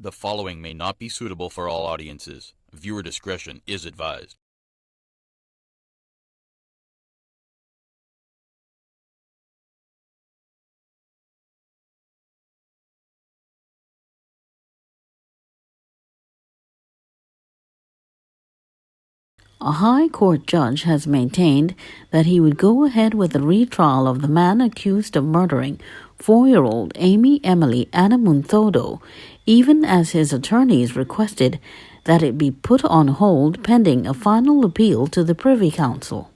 The following may not be suitable for all audiences. Viewer discretion is advised. A High Court judge has maintained that he would go ahead with the retrial of the man accused of murdering 4-year-old Amy Emily Annamunthodo, even as his attorneys requested that it be put on hold pending a final appeal to the Privy Council.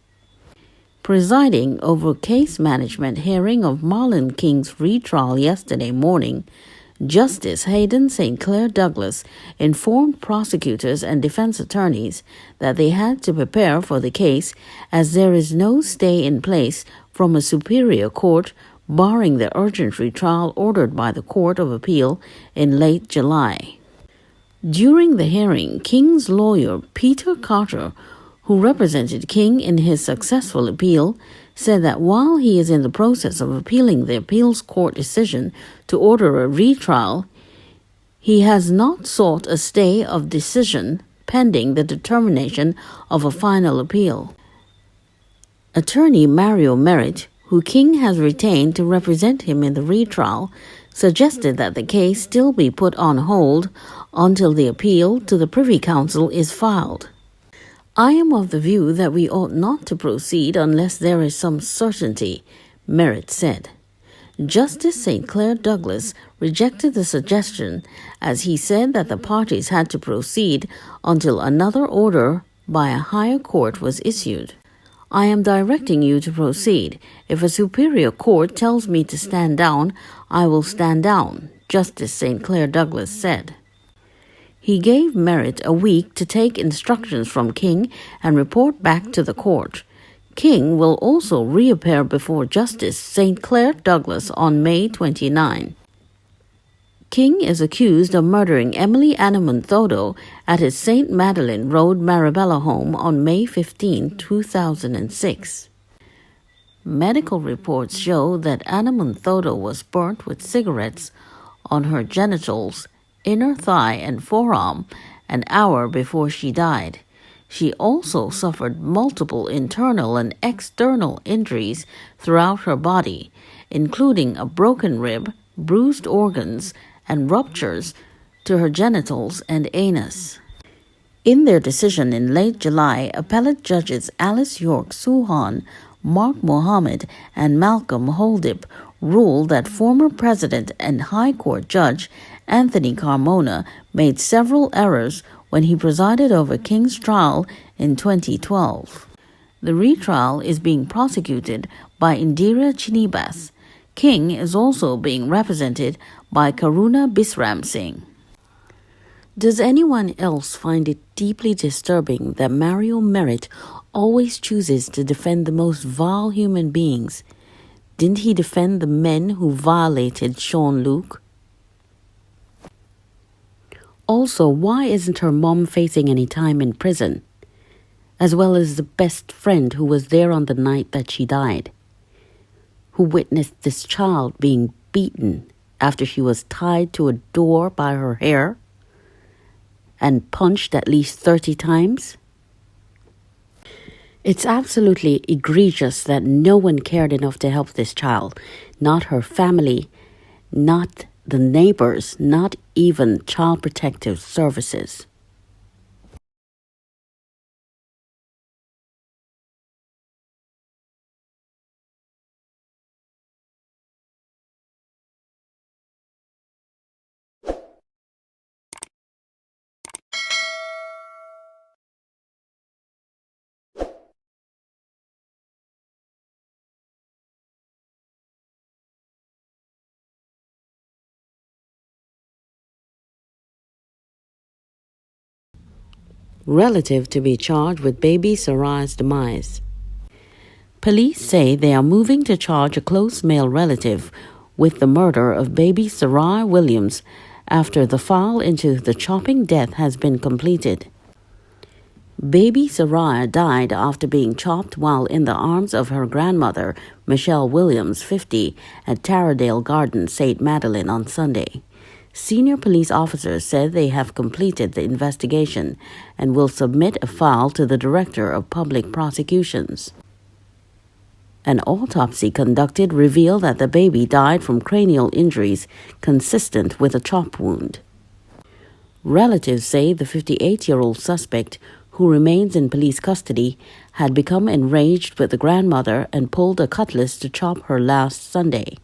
Presiding over case management hearing of Marlon King's retrial yesterday morning, Justice Hayden St. Clair Douglas informed prosecutors and defense attorneys that they had to prepare for the case as there is no stay in place from a superior court barring the urgent retrial ordered by the Court of Appeal in late July. During the hearing, King's lawyer, Peter Carter, who represented King in his successful appeal, said that while he is in the process of appealing the appeals court decision to order a retrial, he has not sought a stay of decision pending the determination of a final appeal. Attorney Mario Merritt, who King has retained to represent him in the retrial, suggested that the case still be put on hold until the appeal to the Privy Council is filed. "I am of the view that we ought not to proceed unless there is some certainty," Merritt said. Justice St. Clair Douglas rejected the suggestion as he said that the parties had to proceed until another order by a higher court was issued. "I am directing you to proceed. If a superior court tells me to stand down, I will stand down," Justice St. Clair Douglas said. He gave Merritt a week to take instructions from King and report back to the court. King will also reappear before Justice St. Clair Douglas on May 29. King is accused of murdering Emily Annamunthodo at his St. Madeleine Road, Marabella home on May 15, 2006. Medical reports show that Annamunthodo was burnt with cigarettes on her genitals, inner thigh and forearm an hour before she died. She also suffered multiple internal and external injuries throughout her body, including a broken rib, bruised organs, and ruptures to her genitals and anus. In their decision in late July, appellate judges Alice York Suhan, Mark Mohammed, and Malcolm Holdip ruled that former President and High Court Judge Anthony Carmona made several errors when he presided over King's trial in 2012. The retrial is being prosecuted by Indira Chinibas. King is also being represented by Karuna Bisram Singh. Does anyone else find it deeply disturbing that Mario Merritt always chooses to defend the most vile human beings? Didn't he defend the men who violated Sean Luke? Also, why isn't her mom facing any time in prison? As well as the best friend who was there on the night that she died, who witnessed this child being beaten after she was tied to a door by her hair and punched at least 30 times? It's absolutely egregious that no one cared enough to help this child, not her family, not the neighbors, not even Child Protective Services. Relative to be charged with baby Sariah's demise. Police say they are moving to charge a close male relative with the murder of baby Sariah Williams after the file into the chopping death has been completed. Baby Sariah died after being chopped while in the arms of her grandmother, Michelle Williams, 50, at Taradale Gardens, St. Madeleine on Sunday. Senior police officers said they have completed the investigation and will submit a file to the Director of Public Prosecutions. An autopsy conducted revealed that the baby died from cranial injuries consistent with a chop wound. Relatives say the 58-year-old suspect, who remains in police custody, had become enraged with the grandmother and pulled a cutlass to chop her last Sunday.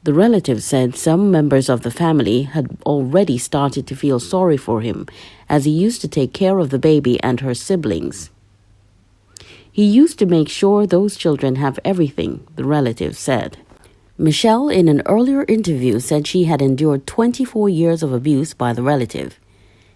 The relatives said some members of the family had already started to feel sorry for him, as he used to take care of the baby and her siblings. He used to make sure those children have everything, the relatives said. Michelle, in an earlier interview, said she had endured 24 years of abuse by the relative.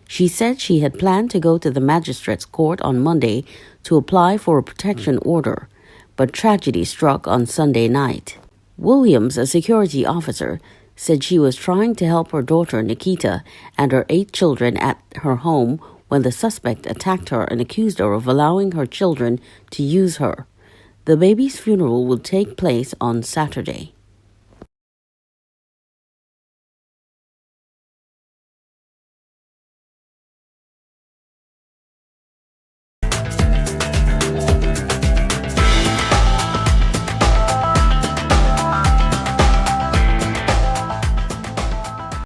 She said she had planned to go to the magistrate's court on Monday to apply for a protection order, but tragedy struck on Sunday night. Williams, a security officer, said she was trying to help her daughter Nikita and her 8 children at her home when the suspect attacked her and accused her of allowing her children to use her. The baby's funeral will take place on Saturday.